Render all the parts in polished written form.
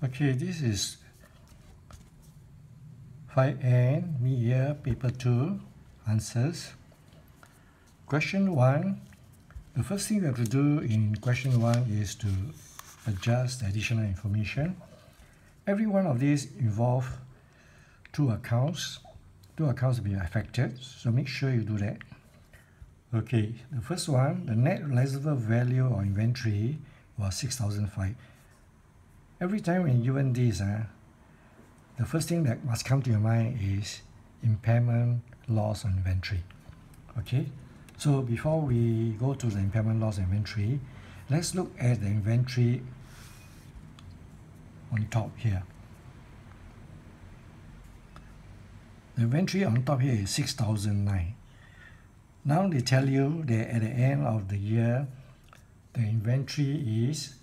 Okay, this is 5N MOY paper 2 answers. Question 1. The first thing we have to do in question 1 is to adjust the additional information. Every one of these involve two accounts. Two accounts will be affected, so make sure you do that. Okay, the first one, the net realizable value or inventory was 6,005. Every time when you given this, the first thing that must come to your mind is impairment loss on inventory. Okay, so before we go to the impairment loss inventory, let's look at the inventory on top here. The inventory on top here is 6,009. Now they tell you that at the end of the year, the inventory is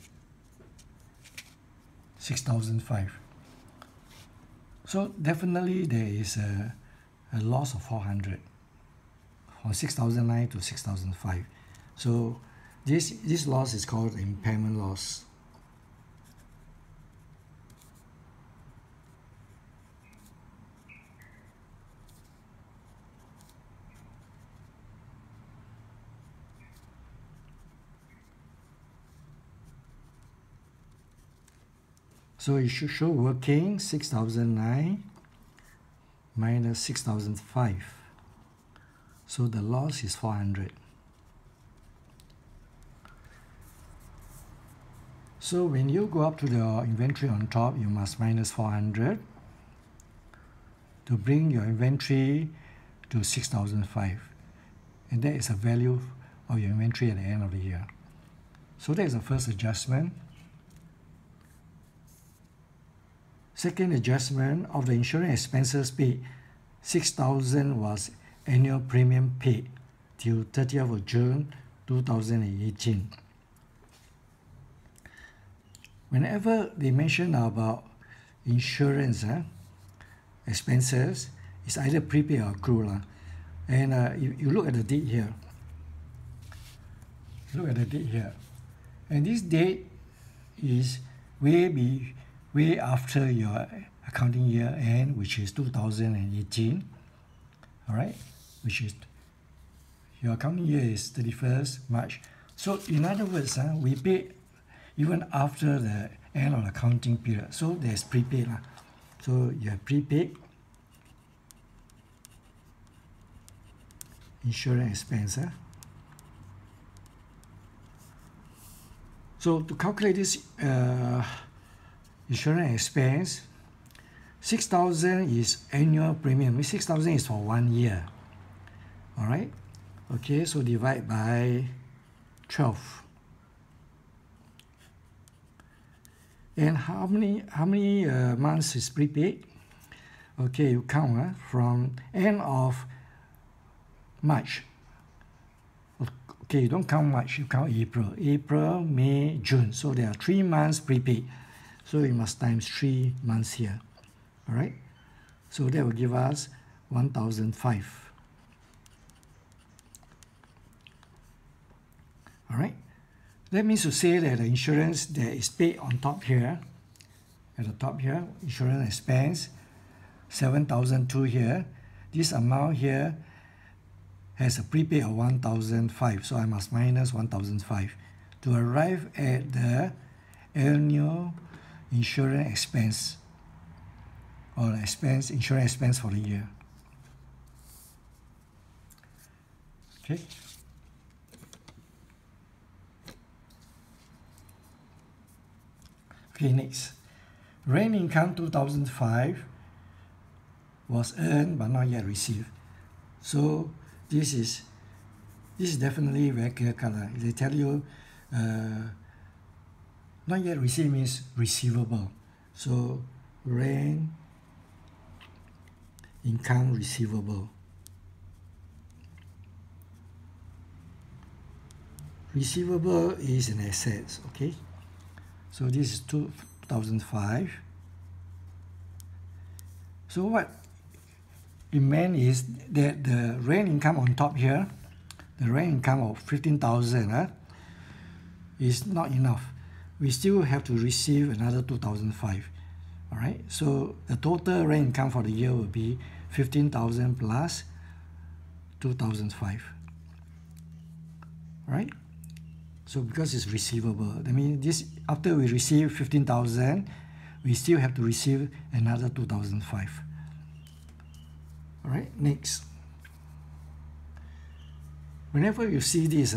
6,005. So definitely there is a loss of 400 from 6,009 to 6,005. So this loss is called impairment loss. So it should show working 6,009 minus 6,005. So the loss is 400. So when you go up to the inventory on top, you must minus 400 to bring your inventory to 6,005. And that is the value of your inventory at the end of the year. So that is the first adjustment. Second adjustment of the insurance expenses paid, 6,000 was annual premium paid till 30th of June 2018. Whenever they mention about insurance expenses, it's either prepaid or accrued. And you look at the date here. Look at the date here. And this date is way after your accounting year end, which is 2018, all right, which is your accounting year is 31st March. So in other words, we pay even after the end of the accounting period. So there's prepaid. So you have prepaid insurance expense. So to calculate this insurance expense, 6,000 is annual premium. 6,000 is for 1 year. All right. Okay. So divide by 12. And how many months is prepaid? Okay, you count from end of March. Okay, you don't count March. You count April. April, May, June. So there are 3 months prepaid. So you must times 3 months here. All right. So that will give us 1,005. All right. That means to say that the insurance that is paid on top here, at the top here, insurance expense, 7,002 here. This amount here has a prepaid of 1,005. So I must minus 1,005 to arrive at the annual insurance expense or expense, insurance expense for the year. Okay. Okay, next. Rent income 2005 was earned but not yet received. So this is definitely very clear cut. They tell you not yet received means receivable. So rent income receivable. Receivable is an asset. Okay. So this is 2005. So what it meant is that the rent income on top here, the rent income of 15,000 is not enough. we still have to receive another 2,005. All right, so the total rent income for the year will be 15,000 plus 2,005. All right, so because it's receivable, that means this, after we receive 15,000, we still have to receive another 2,005. All right, next. Whenever you see this,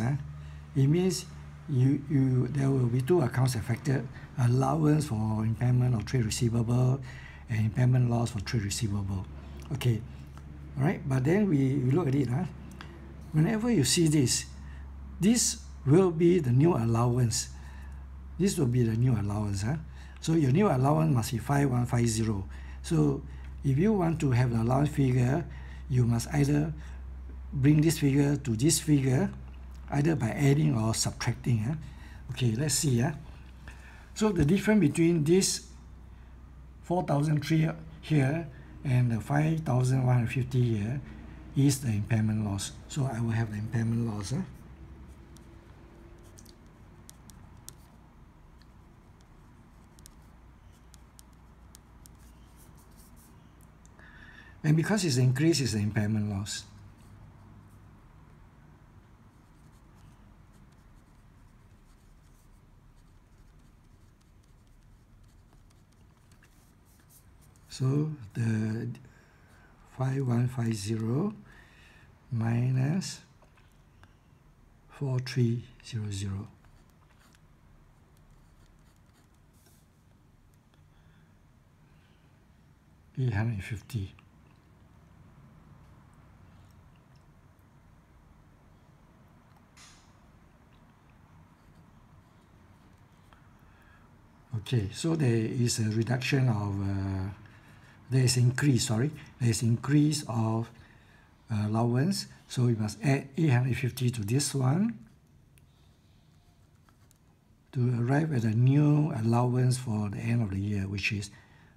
it means there will be two accounts affected: allowance for impairment of trade receivable and impairment loss for trade receivable. Okay, all right. But then we look at it. Whenever you see this will be the new allowance. This will be the new allowance. So your new allowance must be 5150. So if you want to have the allowance figure, you must either bring this figure to this figure, either by adding or subtracting. Okay, let's see. So the difference between this 4,003 here and the 5,150 here is the impairment loss. So I will have the impairment loss. And because it's increased, it's the impairment loss. So the 5150 minus 4300. $850. Okay, so there is a reduction of there is increase of allowance, so we must add 850 to this one to arrive at a new allowance for the end of the year, which is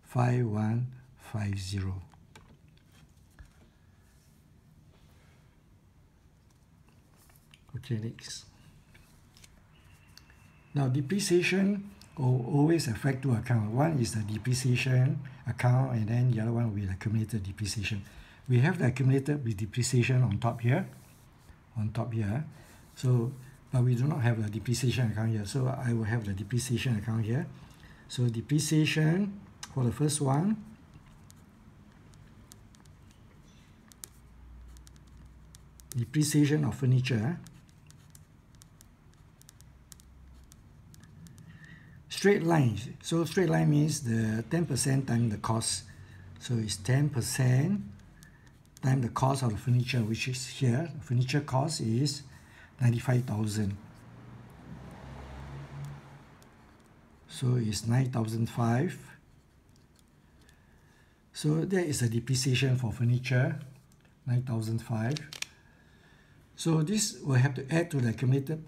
5150. Okay, next. Now depreciation will always affect two accounts. One is the depreciation account, and then the other one will be the accumulated depreciation. We have the accumulated with depreciation on top here. So, but we do not have the depreciation account here. So I will have the depreciation account here. So depreciation for the first one, depreciation of furniture. Straight line. So straight line means the 10% times the cost. So it's 10% times the cost of the furniture, which is here. The furniture cost is 95,000. So it's 9,005. So there is a depreciation for furniture, 9,005. So this will have to add to the accumulated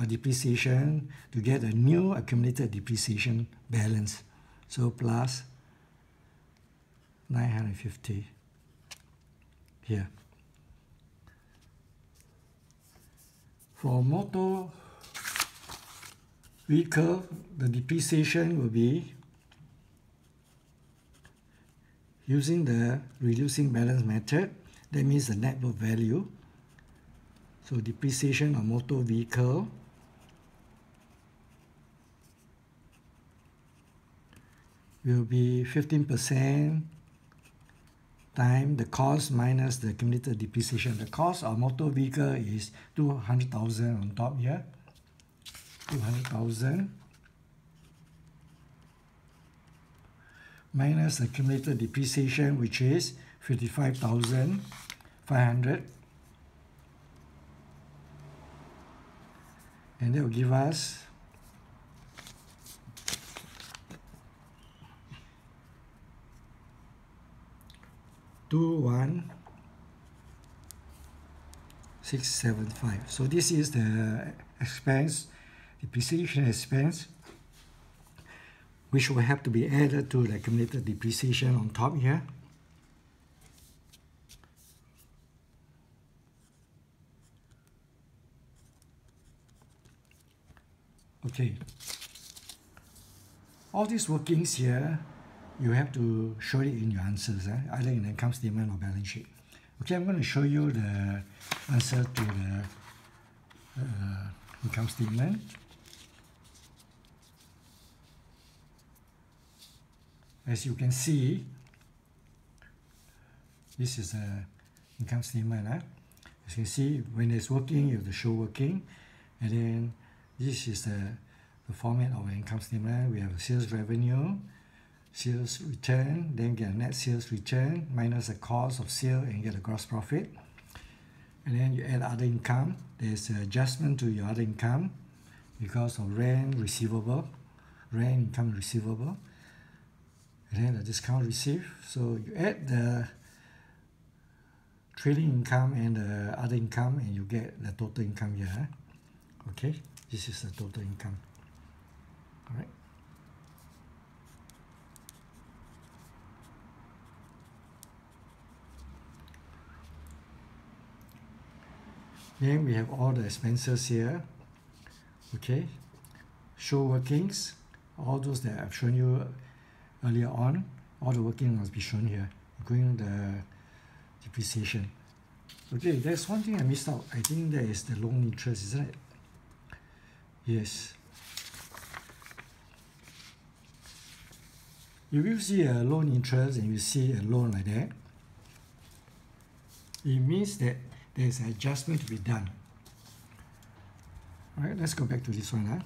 depreciation to get a new accumulated depreciation balance. So plus 950 here. For motor vehicle, the depreciation will be using the reducing balance method. That means the net book value. So depreciation of motor vehicle will be 15% times the cost minus the accumulated depreciation. The cost of motor vehicle is 200,000 on top here. 200,000 minus accumulated depreciation, which is 55,500. And that will give us $21,675. So this is the expense, depreciation expense, which will have to be added to the accumulated depreciation on top here. Okay, all these workings here, you have to show it in your answers, either in the income statement or balance sheet. Okay, I'm going to show you the answer to the income statement. As you can see, this is the income statement. As you can see, when it's working, you have to show working. And then this is the format of an income statement. We have a sales revenue, sales return, then get a net sales return, minus the cost of sale and get a gross profit. And then you add other income. There's an adjustment to your other income because of rent receivable, rent income receivable. And then the discount received. So you add the trading income and the other income and you get the total income here. Okay, this is the total income. All right. Then we have all the expenses here. Okay, show workings, all those that I've shown you earlier on, all the working must be shown here, including the depreciation. Okay, there's one thing I missed out. I think that is the loan interest, isn't it? Yes. If you see a loan interest and you see a loan like that, it means that there's an adjustment to be done. All right, let's go back to this one.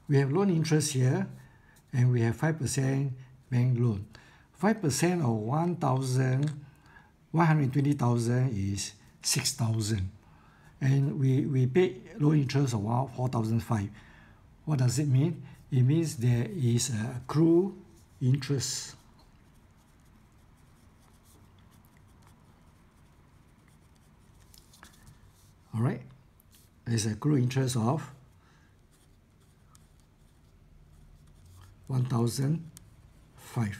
We have loan interest here, and we have 5% bank loan. 5% of 120,000 is 6,000. And we pay loan interest of 4,500. What does it mean? It means there is a accrued interest. All right, there's accrued interest of 1,005.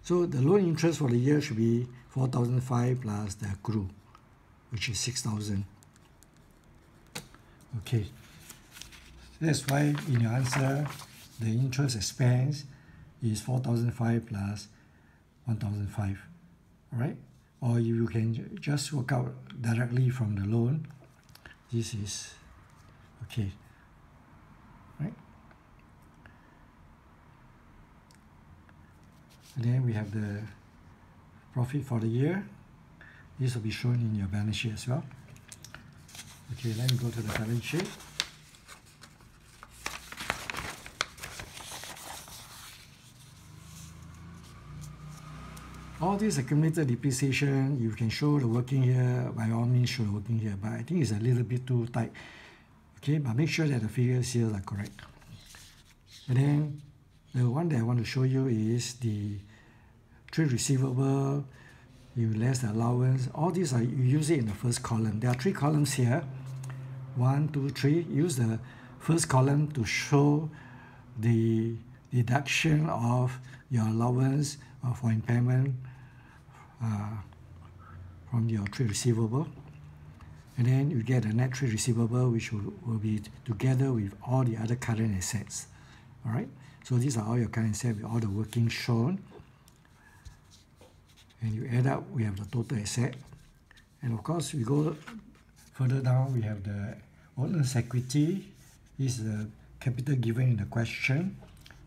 So the loan interest for the year should be 4,005 plus the accrued, which is 6,000. Okay, that's why in your answer, the interest expense is 4,005 plus 1,005. All right, or you can just work out directly from the loan. This is okay, right? And then we have the profit for the year. This will be shown in your balance sheet as well. Okay, let me go to the balance sheet. All this accumulated depreciation, you can show the working here, by all means show the working here, but I think it's a little bit too tight. Okay, but make sure that the figures here are correct. And then the one that I want to show you is the trade receivable, you less the allowance. All these are, you use it in the first column. There are 3 columns here. 1, 2, 3. Use the first column to show the deduction of your allowance for impairment from your trade receivable. And then you get a net trade receivable, which will be together with all the other current assets. All right, so these are all your current assets with all the workings shown. And you add up, we have the total asset. And of course, we go further down, we have the owner's equity. This is the capital given in the question.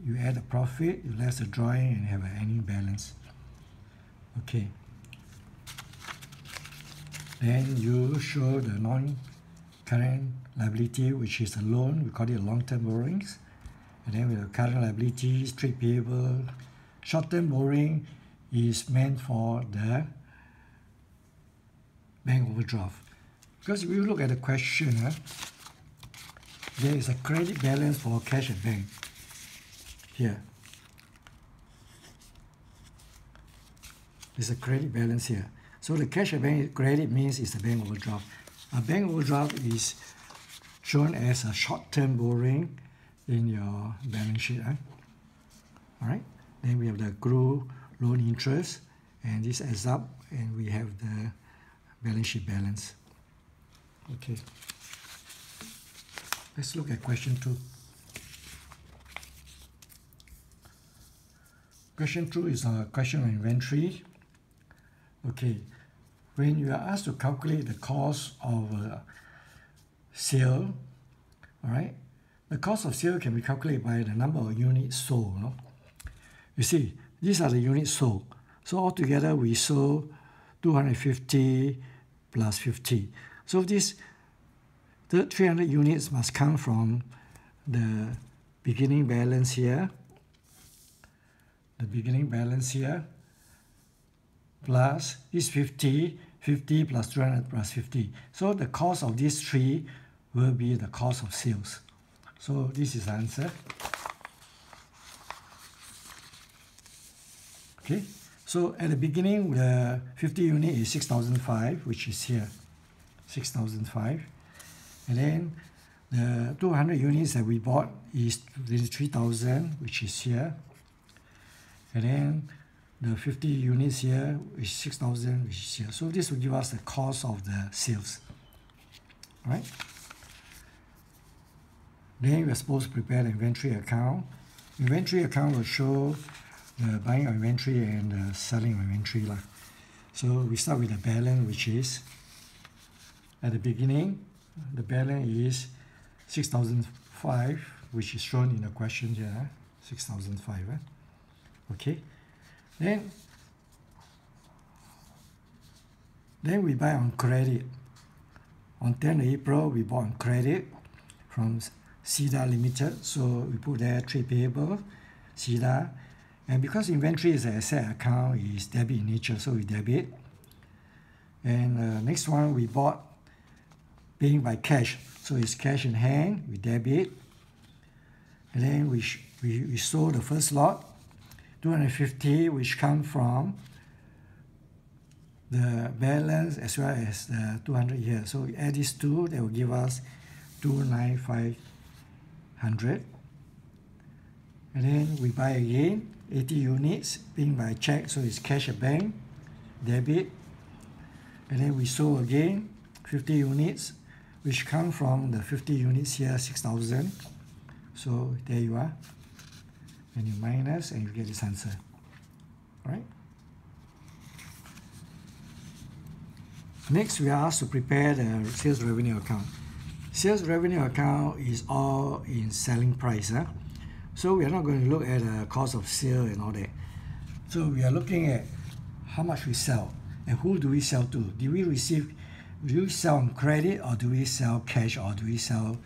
You add the profit, you less the drawing, and have an ending balance. Okay. Then you show the non-current liability, which is a loan. We call it long-term borrowings. And then we have current liabilities, trade payable. Short-term borrowing is meant for the bank overdraft. Because if you look at the question, there is a credit balance for cash at bank here. There's a credit balance here. So the cash at bank credit means it's a bank overdraft. A bank overdraft is shown as a short-term borrowing in your balance sheet. All right. Then we have the accrued loan interest, and this adds up, and we have the balance sheet balance. Okay. Let's look at question 2. Question 2 is a question on inventory. Okay, when you are asked to calculate the cost of a sale, all right, the cost of sale can be calculated by the number of units sold. No? You see, these are the units sold. So altogether, we sold 250 plus 50. So this 300 units must come from the beginning balance here, plus this 50 plus 200 plus 50. So the cost of these three will be the cost of sales. So this is the answer. Okay, so at the beginning, the 50 unit is 6,005, which is here, 6,005. And then the 200 units that we bought is 3,000, which is here. And then the 50 units here is 6,000, which is here. So this will give us the cost of the sales, right? Then we're supposed to prepare the inventory account. Inventory account will show the buying of inventory and the selling of inventory. So we start with the balance, which is at the beginning, the balance is 6,005, which is shown in the question here, 6,005. Okay, then we buy on credit. On 10 April, we bought on credit from SIDA Limited. So we put there trade payable, SIDA. And because inventory is an asset account, is debit in nature, so we debit. And next one, we bought paying by cash. So it's cash in hand, we debit. And then we sold the first lot, 250, which come from the balance as well as the 200 here. So we add these two, that will give us 29500. And then we buy again 80 units, paying by check, so it's cash at bank, debit. And then we sold again 50 units, which come from the 50 units here, 6,000. So there you are. And you minus, and you get this answer. All right? Next, we are asked to prepare the sales revenue account. Sales revenue account is all in selling price. So we are not going to look at the cost of sale and all that. So we are looking at how much we sell and who do we sell to. Do we sell on credit, or do we sell cash, or do we sell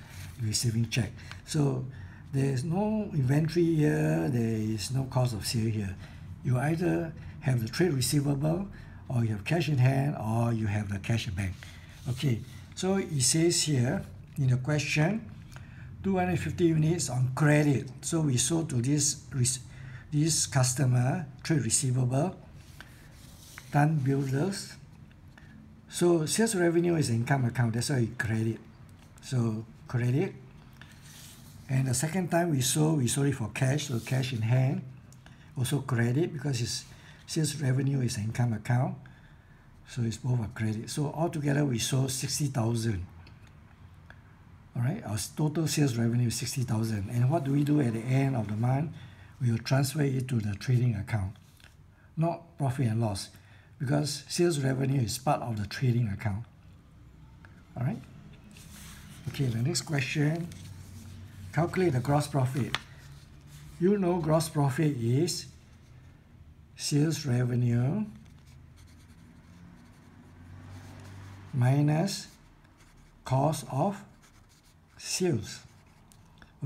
receiving check? So there is no inventory here, there is no cost of sale here. You either have the trade receivable, or you have cash in hand, or you have the cash at bank. Okay, so it says here in the question, 250 units on credit. So we sold to this customer, trade receivable, Tan Builders. So sales revenue is income account, that's why we credit. So credit. And the second time we sold it for cash, so cash in hand, also credit, because it's sales revenue is an income account, so it's both a credit. So altogether we sold 60,000. All right, our total sales revenue is 60,000. And what do we do at the end of the month? We will transfer it to the trading account, not profit and loss, because sales revenue is part of the trading account. All right. Okay, the next question. Calculate the gross profit. You know gross profit is sales revenue minus cost of sales.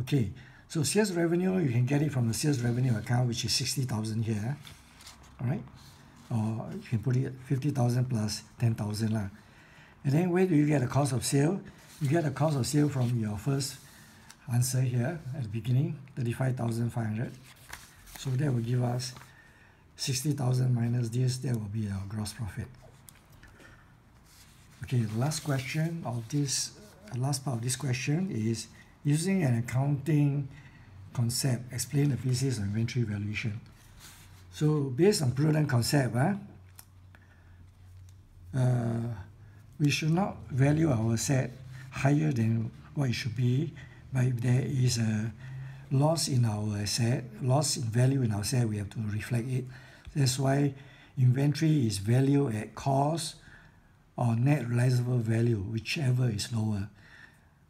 Okay, so sales revenue, you can get it from the sales revenue account, which is 60,000 here. All right, or you can put it 50,000 plus 10,000 lah. And then where do you get the cost of sale? You get the cost of sale from your first answer here at the beginning, 35,500. So that will give us 60,000 minus this, that will be our gross profit. Okay, the last question of this, last part of this question is using an accounting concept, explain the basis of inventory valuation. So based on prudent concept, we should not value our asset higher than what it should be But if there is a loss in our asset, loss in value in our asset, we have to reflect it. That's why inventory is value at cost or net realizable value, whichever is lower.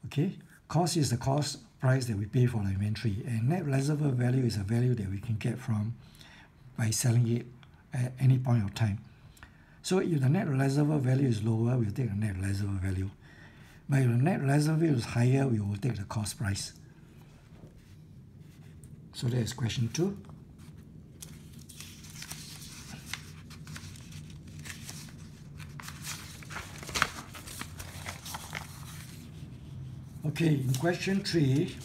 Okay, cost is the cost price that we pay for the inventory, and net realizable value is a value that we can get from by selling it at any point of time. So if the net realizable value is lower, we'll take the net realizable value. But if the net realizable value is higher, we will take the cost price. So that is question 2. Okay, in question 3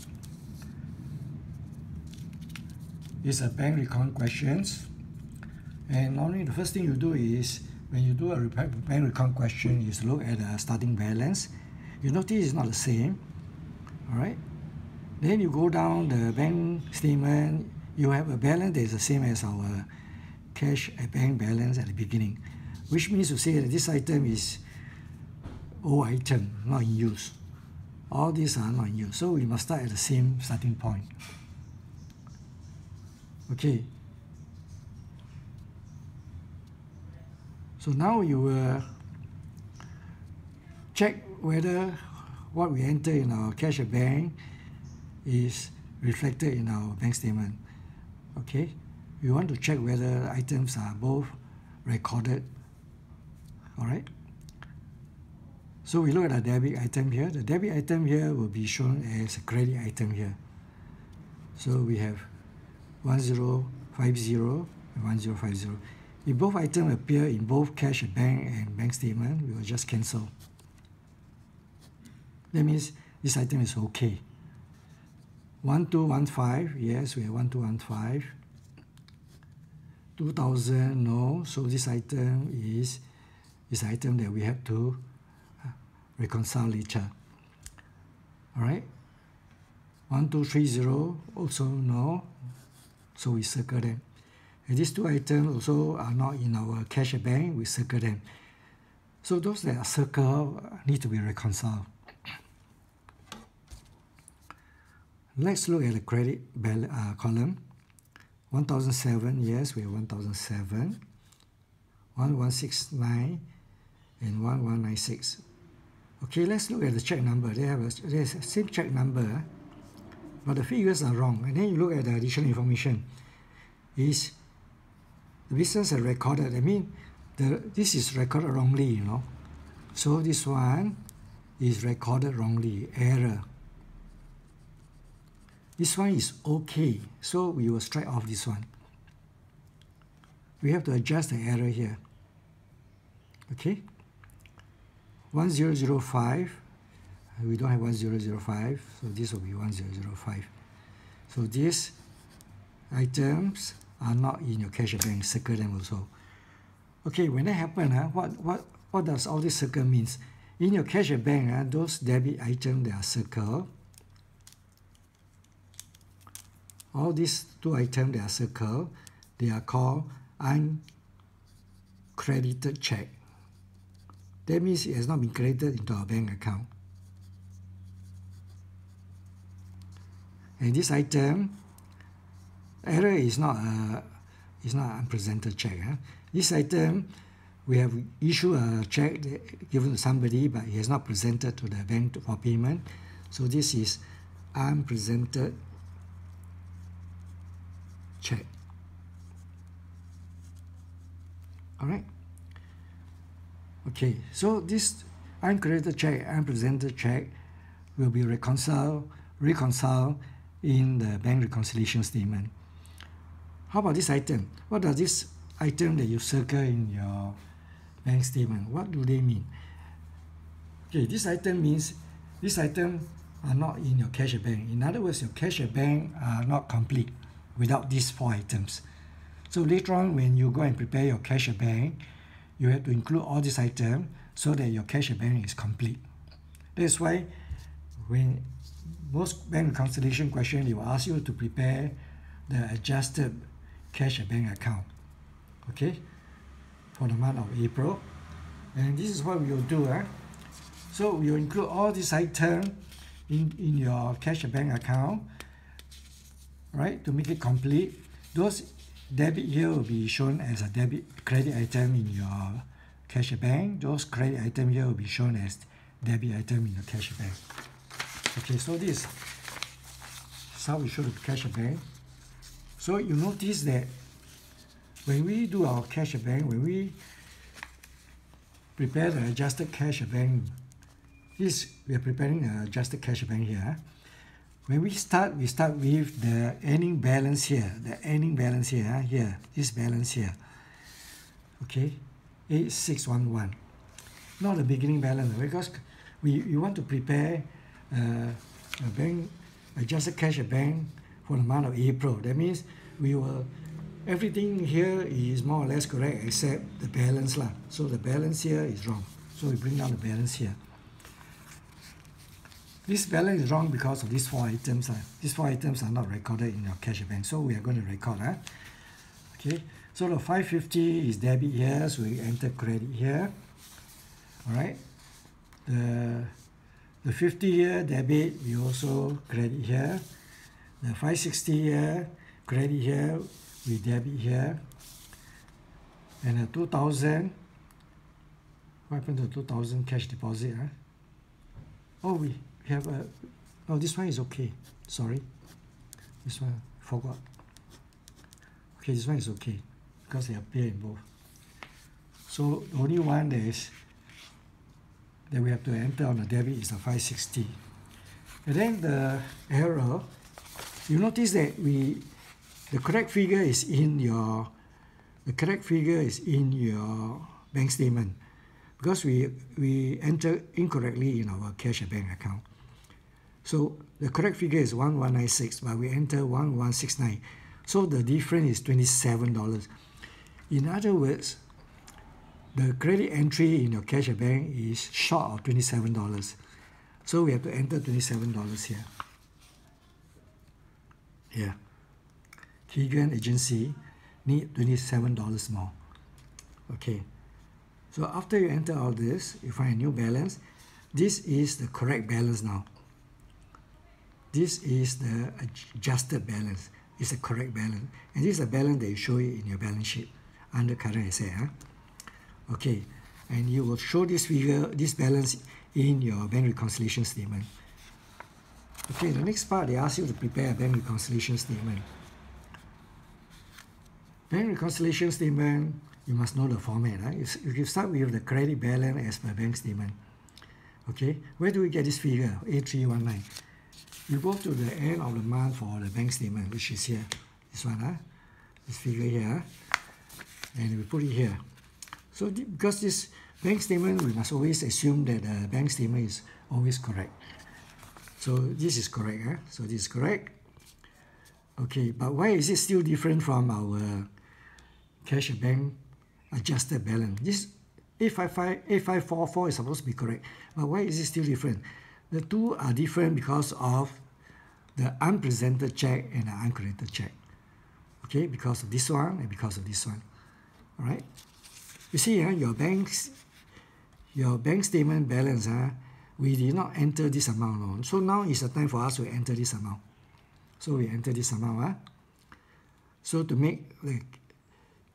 is a bank recon questions. And normally the first thing you do is, when you do a bank recon question, is look at the starting balance. You notice it's not the same, all right? Then you go down the bank statement, you have a balance that is the same as our cash at bank balance at the beginning, which means to say that this item is old item, not in use. All these are not in use, so we must start at the same starting point. Okay. So now you will check whether what we enter in our cash at bank is reflected in our bank statement. Okay, we want to check whether items are both recorded. All right. So we look at the debit item here. The debit item here will be shown as a credit item here. So we have 1050 and 1050. If both items appear in both cash at bank and bank statement, we will just cancel. That means this item is okay. 1215, yes, we have 1215. 2000, no. So this item is an item that we have to reconcile later. All right. 1230, also no. So we circle them. And these two items also are not in our cash at bank, we circle them. So those that are circled need to be reconciled. Let's look at the credit column. 1007, yes, we have 1007. 1169 and 1196. Okay, let's look at the check number. There's a same check number, but the figures are wrong. And then you look at the additional information. Is the business are recorded. I mean, this is recorded wrongly, you know. So this one is recorded wrongly, error. This one is okay, so we will strike off this one. We have to adjust the error here. Okay. 1005, we don't have 1005, so this will be 1005. So these items are not in your cash at bank, circle them also. Okay, when that happens, what does all this circle means? In your cash at bank, those debit items that are circled, all these two items that are circled, they are called uncredited check. That means it has not been credited into our bank account. And this item, error is not unpresented check. This item, we have issued a check given to somebody, but it has not presented to the bank for payment. So this is unpresented check. All right. Okay, so this uncredited check, unpresented check will be reconciled in the bank reconciliation statement. How about this item? What does this item that you circle in your bank statement, what do they mean? Okay, this item means this item are not in your cash at bank. In other words, your cash at bank are not complete without these 4 items. So later on, when you go and prepare your cash at bank, you have to include all these items so that your cash at bank is complete. That's why when most bank reconciliation questions, they will ask you to prepare the adjusted cash at bank account, okay, for the month of April. And this is what we will do. So we will include all these items in your cash at bank account, right? To make it complete, those debit here will be shown as a credit item in your cash at bank. Those credit item here will be shown as debit item in the cash at bank. Okay, so this is how we show the cash at bank. So you notice that when we do our cash at bank, when we prepare the adjusted cash at bank, we are preparing an adjusted cash at bank here. When we start with the ending balance here, this balance here, okay, 8611. Not the beginning balance, because we want to prepare a bank adjusted cash at bank for the month of April. That means everything here is more or less correct except the balance lah. So the balance here is wrong. So we bring down the balance here. This balance is wrong because of these 4 items. These 4 items are not recorded in your cash at bank, so we are going to record. Okay, so the 550 is debit here, so we enter credit here. All right, the 50 here debit, we also credit here. The 560 here credit here, we debit here. And the 2000, what happened to the 2000 cash deposit? Oh, we have oh, this one is okay. Sorry, this one forgot. Okay, this one is okay because they appear in both. So the only one that we have to enter on the debit is the 560. And then the error, you notice that the correct figure is in your bank statement, because we enter incorrectly in our cash at bank account. So the correct figure is 1196, but we enter 1169. So the difference is $27. In other words, the credit entry in your cash at bank is short of $27. So we have to enter $27 here. Yeah. Keegan Agency need $27 more. Okay. So after you enter all this, you find a new balance. This is the correct balance now. This is the adjusted balance. It's a correct balance. And this is the balance that you show it in your balance sheet under current asset. Okay. And you will show this figure, this balance in your bank reconciliation statement. Okay, the next part, they ask you to prepare a bank reconciliation statement. Bank reconciliation statement, you must know the format. You start with the credit balance as per bank statement. Okay, where do we get this figure? A319. You go to the end of the month for the bank statement, which is here. This one, this figure here. And we put it here. So because this bank statement, we must always assume that the bank statement is always correct. So this is correct. So this is correct. Okay, but why is it still different from our cash at bank adjusted balance? This 8544 is supposed to be correct, but why is it still different? The two are different because of the unpresented check and the uncredited check. Okay, because of this one and because of this one. All right. You see, your bank statement balance, we did not enter this amount on. So now is the time for us to enter this amount. So we enter this amount. So to make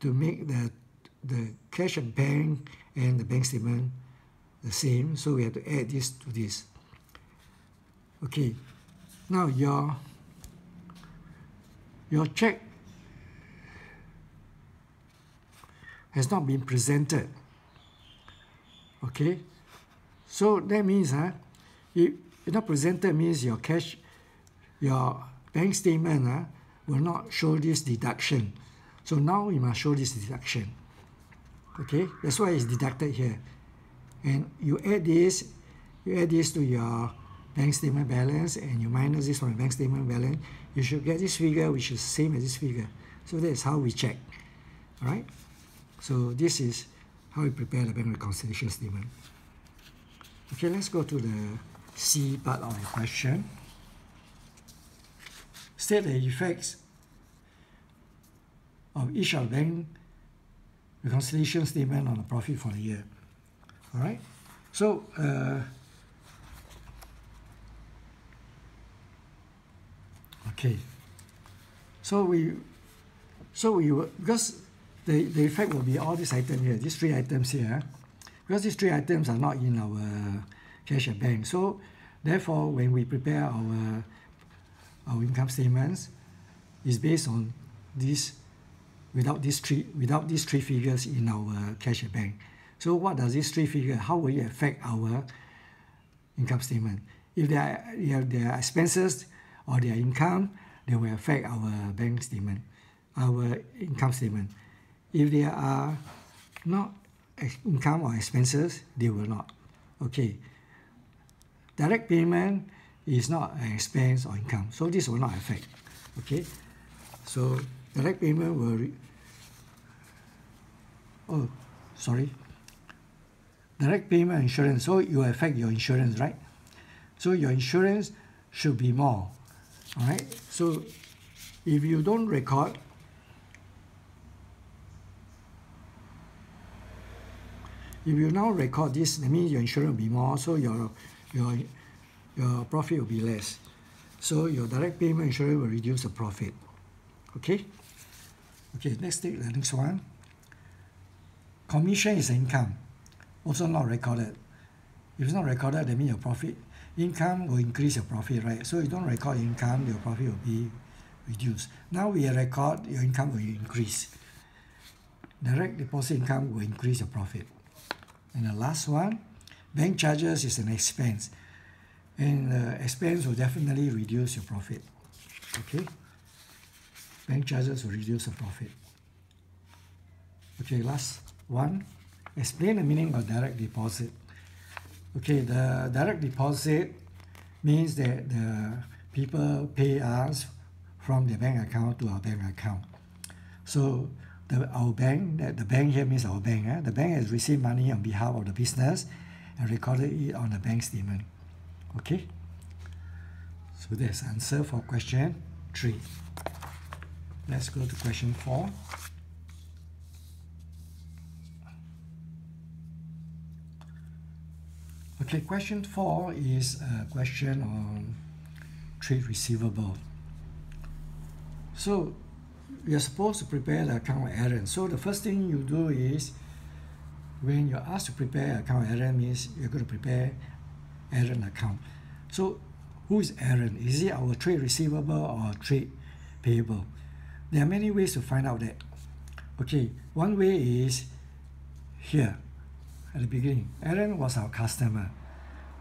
the cash at bank and the bank statement the same, so we have to add this to this. Okay. Now your check has not been presented. Okay. So that means if not presented means your bank statement will not show this deduction. So now you must show this deduction. Okay, that's why it's deducted here. And you add this to your bank statement balance, and you minus this from your bank statement balance. You should get this figure, which is the same as this figure. So that's how we check. All right. So this is how we prepare the bank reconciliation statement. Okay, let's go to the C part of the question. State the effects of each of bank reconciliation statement on the profit for the year. All right. So Okay. So we will, because the effect will be all these items here, these three items here, because these three items are not in our cash at bank. So therefore, when we prepare our income statements, is based on this without these three figures in our cash at bank. So what does these three figures? How will it affect our income statement? If there are expenses or their income, they will affect our bank statement, our income statement. If there are not income or expenses, they will not. Okay. Direct payment is not an expense or income, so this will not affect. Okay. So direct payment will. Direct payment insurance. So you affect your insurance, right? So your insurance should be more. All right. So if you don't record, if you now record this, that means your insurance will be more. So your profit will be less. So your direct payment insurance will reduce the profit. Okay. Okay. Let's take the next one. Commission is income, also not recorded. If it's not recorded, that means your profit. Income will increase your profit, right? So you don't record income, your profit will be reduced. Now we record, your income will increase. Direct deposit income will increase your profit. And the last one, bank charges is an expense. And expense will definitely reduce your profit. Okay? Bank charges will reduce the profit. Okay, last one. Explain the meaning of direct deposit. Okay, the direct deposit means that the people pay us from their bank account to our bank account. So our bank, the bank here means our bank. The bank has received money on behalf of the business and recorded it on the bank statement. Okay? So that's the answer for question 3. Let's go to question 4. Okay, question 4 is a question on trade receivable. So you're supposed to prepare the account errand. So the first thing you do is, when you're asked to prepare account errand, means you're going to prepare errand account. So who is errand? Is it our trade receivable or trade payable? There are many ways to find out that. Okay, one way is here at the beginning. Errand was our customer.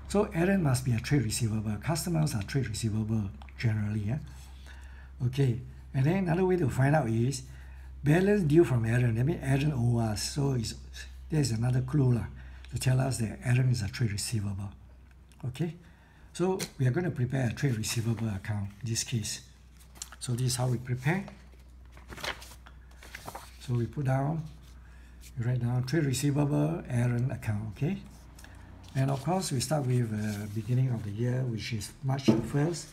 So errand must be a trade receivable. Customers are trade receivable generally. Yeah? Okay, and then another way to find out is balance due from errand. That means errand owes us. So there's another clue to tell us that errand is a trade receivable. Okay, so we are going to prepare a trade receivable account in this case. So this is how we prepare. So we put down, you write down trade receivable errand account. Okay, and of course we start with the beginning of the year, which is March 1st,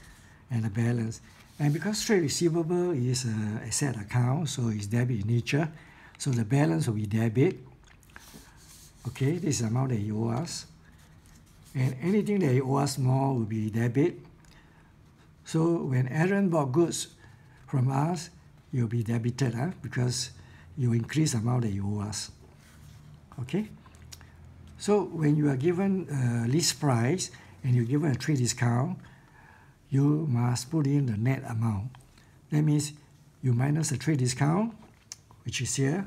and the balance. And because trade receivable is an asset account, so it's debit in nature, so the balance will be debit. Okay, this is the amount that you owe us. And anything that you owe us more will be debit. So when Aaron bought goods from us, you'll be debited because you increase the amount that you owe us. Okay? So when you are given a list price and you're given a trade discount, you must put in the net amount. That means you minus the trade discount, which is here,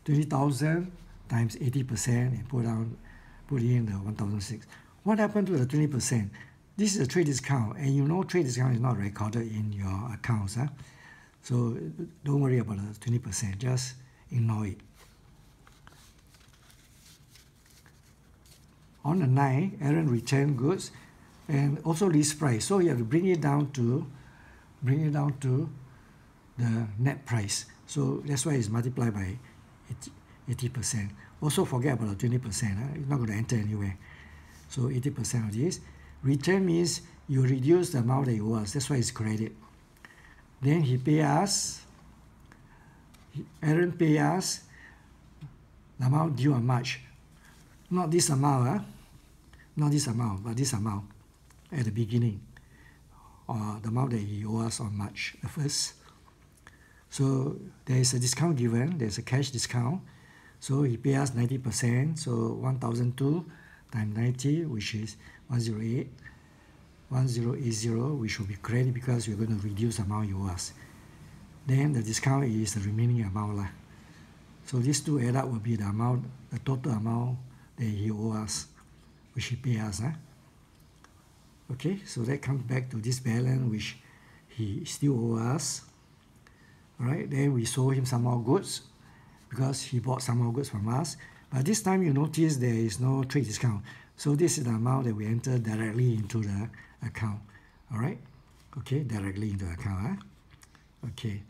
20,000 times 80%, and put in the 1,006. What happened to the 20%? This is a trade discount, and you know trade discount is not recorded in your accounts. So don't worry about the 20%, just ignore it. On the 9th, Aaron returned goods and also list price. So you have to bring it down to the net price. So that's why it's multiplied by 80%. Also forget about the 20%. It's not going to enter anywhere. So 80% of this. Return means you reduce the amount that you owe us. That's why it's credit. Then he pay us. Aaron pay us the amount due on March. Not this amount, not this amount, but this amount at the beginning. the amount that he owes us on March the 1st. So there is a discount given, there's a cash discount. So he pays us 90%, so 1,002 times 90, which is 108. 1080, which will be credit because we're going to reduce the amount you owe us. Then the discount is the remaining amount lah. So these two add up will be the amount, the total amount that he owes us, which he pays us. Okay, so that comes back to this balance which he still owes us. Alright, then we sold him some more goods because he bought some more goods from us. But this time you notice there is no trade discount. So this is the amount that we enter directly into the account. Alright, okay, directly into the account. Okay,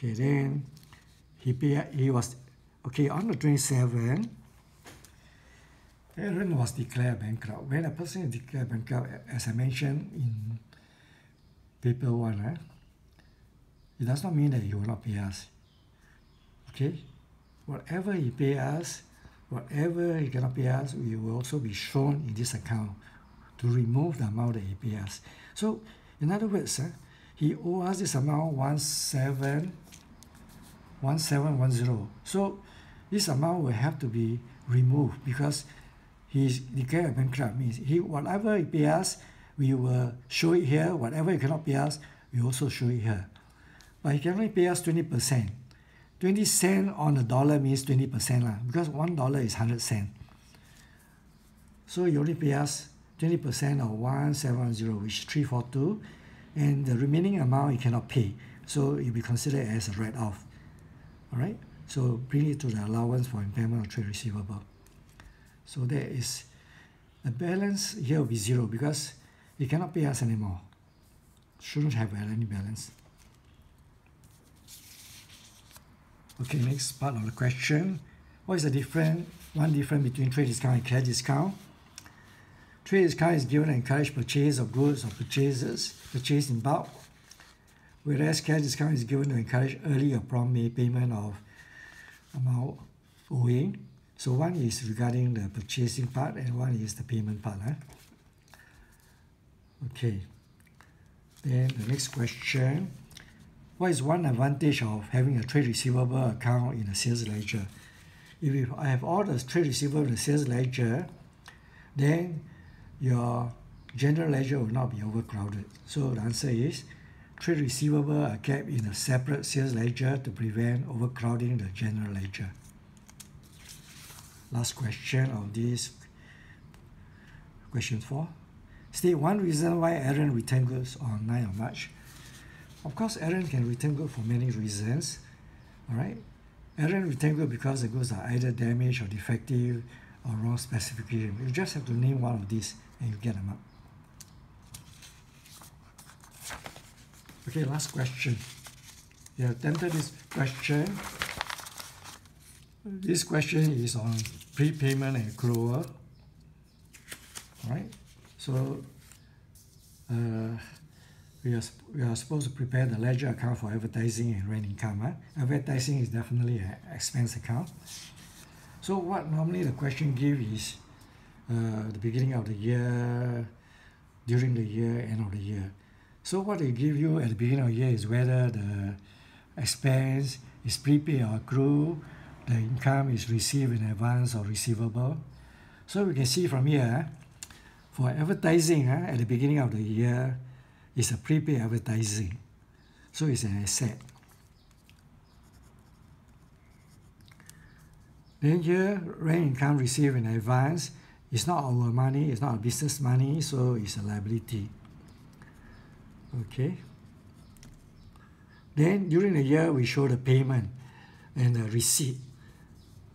then he was, okay, on the 27th, Aaron was declared bankrupt. When a person is declared bankrupt, as I mentioned in paper 1, it does not mean that he will not pay us. Okay, whatever he pays us, whatever he cannot pay us, we will also be shown in this account to remove the amount that he pays us. So, in other words, he owes us this amount 1710. So, this amount will have to be removed because he is declared bankrupt. Means whatever he pays us, we will show it here. Whatever he cannot pay us, we also show it here. But he can only pay us 20%. 20 cents on a dollar means 20% lah, because $1 is 100 cents. So you only pay us 20% of 1710, which is 342, and the remaining amount you cannot pay. So it will be considered as a write-off. Alright? So bring it to the allowance for impairment of trade receivable. So that is, the balance here will be 0 because he cannot pay us anymore. Shouldn't have any balance. Okay, next part of the question. What is the difference between trade discount and cash discount? Trade discount is given to encourage purchase of goods or purchased in bulk, whereas cash discount is given to encourage early or prompt payment of amount owing. So one is regarding the purchasing part and one is the payment part. Okay, then the next question. What is one advantage of having a trade receivable account in a sales ledger? If I have all the trade receivable in the sales ledger, then your general ledger will not be overcrowded. So the answer is trade receivable are kept in a separate sales ledger to prevent overcrowding the general ledger. Last question of this, question 4. State one reason why Aaron returned goods on 9th of March. Of course, Aaron can return goods for many reasons. Alright? Aaron returned goods because the goods are either damaged or defective or wrong specification. You just have to name one of these and you get them up. Okay, last question. You have attempted this question. This question is on prepayment and accrual. Alright? So, we are supposed to prepare the ledger account for advertising and rent income. Advertising is definitely an expense account. So what normally the question gives is the beginning of the year, during the year, end of the year. So what they give you at the beginning of the year is whether the expense is prepaid or accrued, the income is received in advance or receivable. So we can see from here, for advertising at the beginning of the year, it's a prepaid advertising. So it's an asset. Then here, rent income received in advance. It's not our money, it's not our business money, so it's a liability. Okay. Then during the year, we show the payment and the receipt.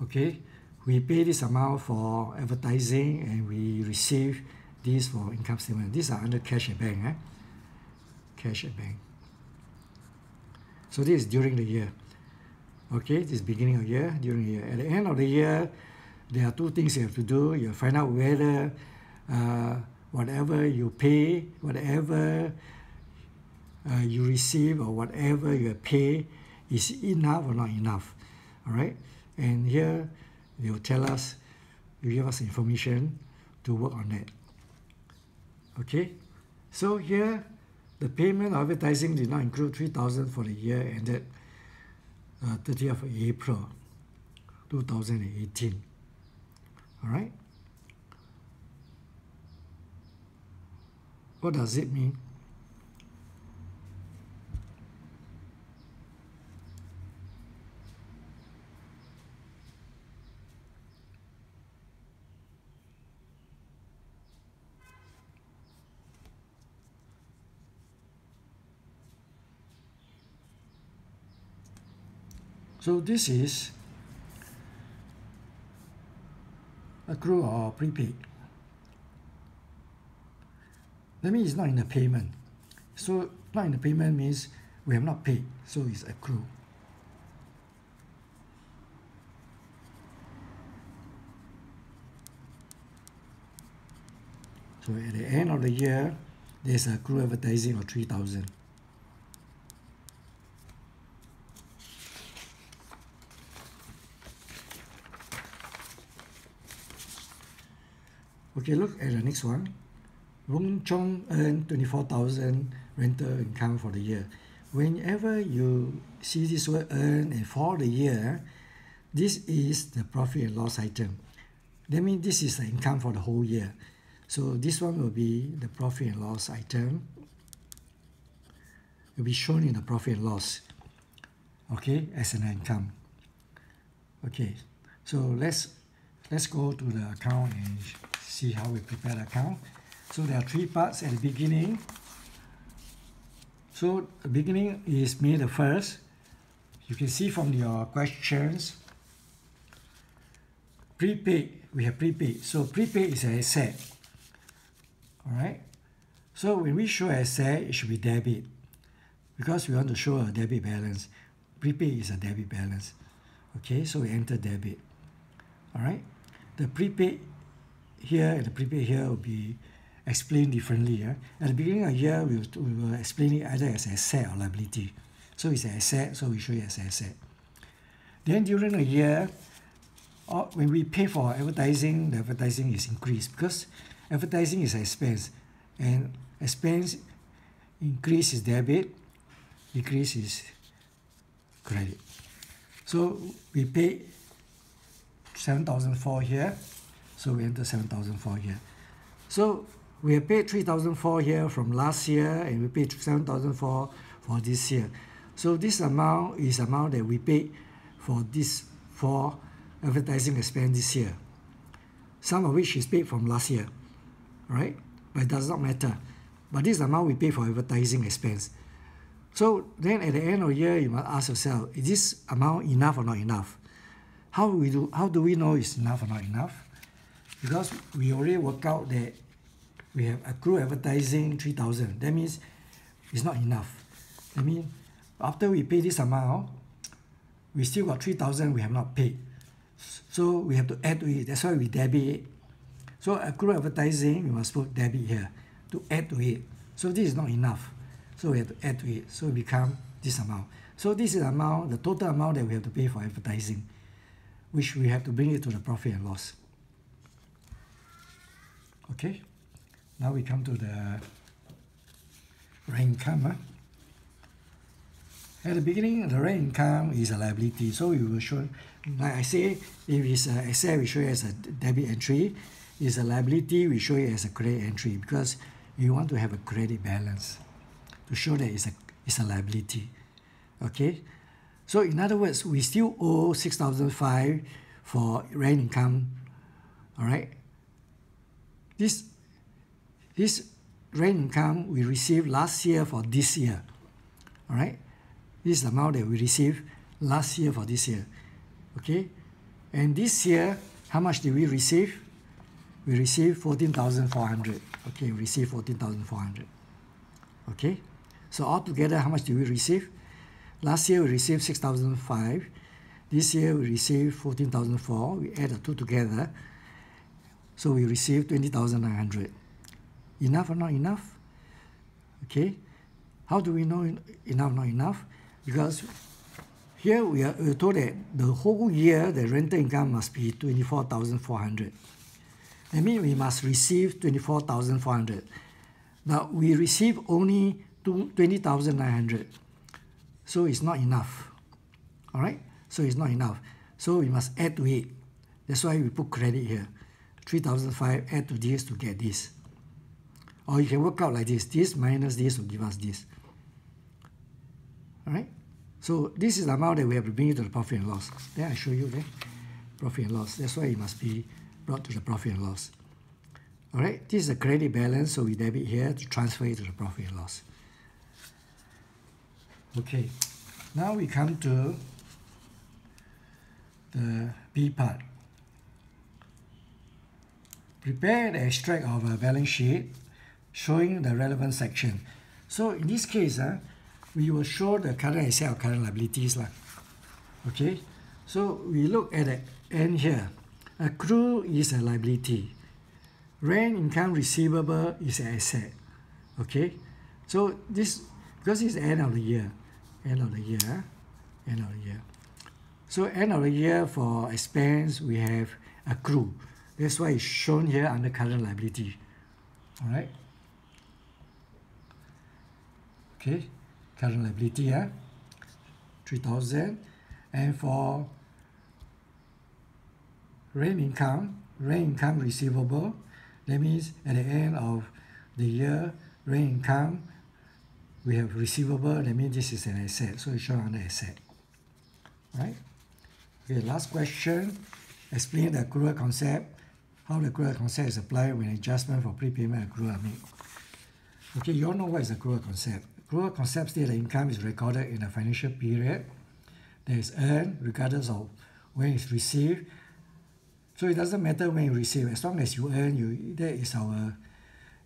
Okay. We pay this amount for advertising and we receive this for income statement. These are under cash at bank. Cash at bank. So this is during the year. Okay, this is beginning of year, during the year. At the end of the year, there are two things you have to do. You find out whether whatever you pay, whatever you receive, or whatever you pay is enough or not enough. All right, and here they will tell us, you give us information to work on that. Okay, so here the payment of advertising did not include 3,000 for the year ended 30th of April 2018. All right. What does it mean? So this is accrue or prepaid. That means it's not in the payment. So not in the payment means we have not paid, so it's accrue. So at the end of the year, there's accrue advertising of 3,000. Okay, look at the next one. Wong Chong earned 24,000 rental income for the year. Whenever you see this word earn and for the year, this is the profit and loss item. That means this is the income for the whole year. So this one will be the profit and loss item. It will be shown in the profit and loss, okay, as an income. Okay, so let's go to the account and see how we prepare the account. So there are three parts at the beginning. So the beginning is May the 1st. You can see from your questions, prepaid, we have prepaid. So prepaid is an asset. All right. So when we show asset, it should be debit because we want to show a debit balance. Prepaid is a debit balance. Okay, so we enter debit. All right. The prepaid here and the prepaid here will be explained differently. Yeah? At the beginning of the year, we will explain it either as asset or liability. So it's an asset, so we show it as an asset. Then during the year, when we pay for advertising, the advertising is increased because advertising is an expense, and expense increase is debit, decrease is credit. So we pay 7,004 here, so we enter 7,004 here. So we have paid 3,004 here from last year, and we paid 7,004 for this year. So this amount is amount that we paid for this for advertising expense this year. Some of which is paid from last year, right? But it does not matter. But this is the amount we pay for advertising expense. So then at the end of the year, you must ask yourself, is this amount enough or not enough? How do we know it's enough or not enough? Because we already work out that we have accrued advertising 3,000. That means it's not enough. That means after we pay this amount, we still got 3,000 we have not paid. So we have to add to it. That's why we debit it. So accrued advertising, we must put debit here to add to it. So this is not enough. So we have to add to it. So it becomes this amount. So this is the amount, the total amount that we have to pay for advertising, which we have to bring it to the profit and loss. Okay, now we come to the rent income. At the beginning, the rent income is a liability, so we will show, like I say, if it's an asset, we show it as a debit entry. If it's a liability, we show it as a credit entry because you want to have a credit balance to show that it's a liability. Okay, so in other words, we still owe 6,005 for rent income. All right. This rent income we received last year for this year. All right. This is the amount that we received last year for this year. Okay. And this year, how much did we receive? We received 14,400. Okay, we received 14,400. Okay. So altogether, how much did we receive? Last year we received 6,005. This year we received 14,004. We add the two together. So we received 20,900. Enough or not enough? Okay. How do we know enough, not enough? Because here we're told that the whole year the rental income must be 24,400. That means we must receive 24,400. Now we receive only 20,900. So it's not enough. All right? So it's not enough. So we must add to it. That's why we put credit here. 3,005, add to this to get this. Or you can work out like this. This minus this will give us this. All right? So this is the amount that we have to bring it to the profit and loss. Then I show you there. Profit and loss. That's why it must be brought to the profit and loss. All right? This is a credit balance, so we debit here to transfer it to the profit and loss. Okay. Now we come to the B part. Prepare the extract of a balance sheet showing the relevant section. So in this case, we will show the current asset or current liabilities. Okay, so we look at the end here. Accrue is a liability. Rent income receivable is an asset. Okay, so this, because it's the end of the year. End of the year. So end of the year for expense, we have accrue. That's why it's shown here under current liability. All right. Okay, current liability, 3,000. And for rent income receivable, that means at the end of the year, rent income, we have receivable, that means this is an asset, so it's shown under asset. Right? Okay, last question. Explain the accrual concept. How the accrual concept is applied when adjustment for prepayment accrual are made. Okay, you all know what is the accrual concept. Accrual concept states that income is recorded in a financial period that is earned regardless of when it's received. So it doesn't matter when you receive, as long as you earn, that is our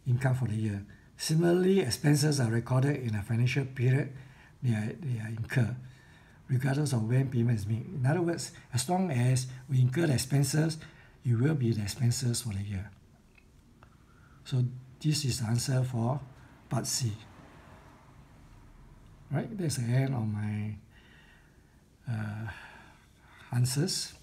income for the year. Similarly, expenses are recorded in a financial period, they are incurred, regardless of when payment is made. In other words, as long as we incur the expenses, it will be the expenses for the year. So this is the answer for part C. Right, that's the end of my answers.